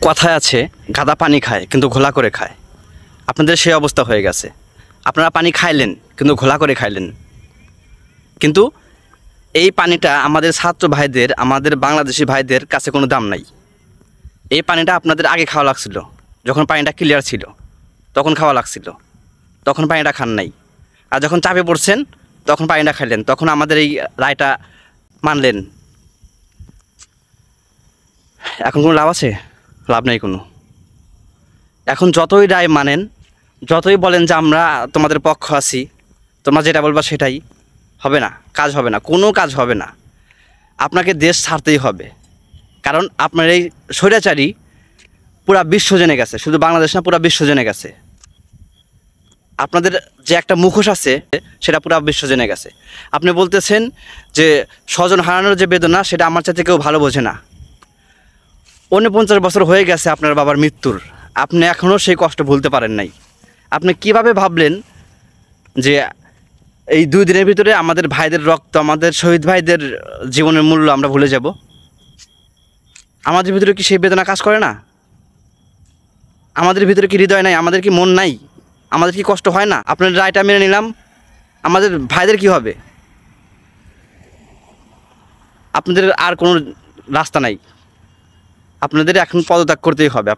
কথায় আছে গাধা পানি খায় কিন্তু ঘোলা করে খায়। আপনাদের সেই অবস্থা হয়ে গেছে। আপনারা পানি খাইলেন কিন্তু ঘোলা করে খাইলেন। কিন্তু এই পানিটা আমাদের ছাত্র ভাইদের, আমাদের বাংলাদেশি ভাইদের কাছে কোনো দাম নাই। এই পানিটা আপনাদের আগে খাওয়া লাগছিল, যখন পানিটা ক্লিয়ার ছিল তখন খাওয়া লাগছিল, তখন পানিটা খান নাই। আর যখন চাপে পড়ছেন তখন পানিটা খাইলেন, তখন আমাদের এই রায়টা মানলেন। এখন কোনো লাভ আছে? লাভ নেই কোনো। এখন যতই রায় মানেন, যতই বলেন যে আমরা তোমাদের পক্ষ আছি, তোমরা যেটা বলবা সেটাই হবে না, কাজ হবে না, কোনো কাজ হবে না। আপনাকে দেশ ছাড়তেই হবে, কারণ আপনার এই স্বৈরাচারী পুরা বিশ্ব জেনে গেছে, শুধু বাংলাদেশ না, পুরা বিশ্ব জেনে গেছে। আপনাদের যে একটা মুখোশ আছে সেটা পুরা বিশ্ব জেনে গেছে। আপনি বলতেছেন যে স্বজন হারানোর যে বেদনা সেটা আমার চাইতে কেউ ভালো বোঝে না। 49 বছর হয়ে গেছে আপনার বাবার মৃত্যুর, আপনি এখনও সেই কষ্ট ভুলতে পারেন নাই। আপনি কিভাবে ভাবলেন যে এই 2 দিনের ভিতরে আমাদের ভাইদের রক্ত, আমাদের শহীদ ভাইদের জীবনের মূল্য আমরা ভুলে যাব? আমাদের ভিতরে কি সেই বেদনা কাজ করে না? আমাদের ভিতরে কি হৃদয় নাই? আমাদের কি মন নাই? আমাদের কি কষ্ট হয় না? আপনার রায়টা মেনে নিলাম, আমাদের ভাইদের কি হবে? আপনাদের আর কোনো রাস্তা নাই, আপনাদের এখন পদত্যাগ করতেই হবে।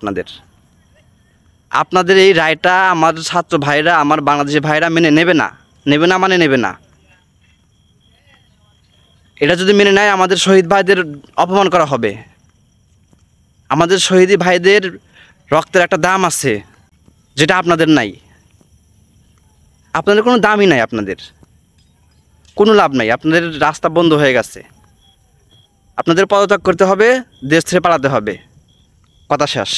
আপনাদের এই রায়টা আমার ছাত্র ভাইরা, আমার বাংলাদেশি ভাইরা মেনে নেবে না, নেবে না মানে নেবে না। এটা যদি মেনে নেয় আমাদের শহীদ ভাইদের অপমান করা হবে। আমাদের শহীদ ভাইদের রক্তের একটা দাম আছে যেটা আপনাদের নাই। আপনাদের কোনো দামই নাই, আপনাদের কোনো লাভ নাই, আপনাদের রাস্তা বন্ধ হয়ে গেছে। আপনাদের পদত্যাগ করতে হবে, দেশ ছেড়ে পালাতে হবে, কথা শেষ।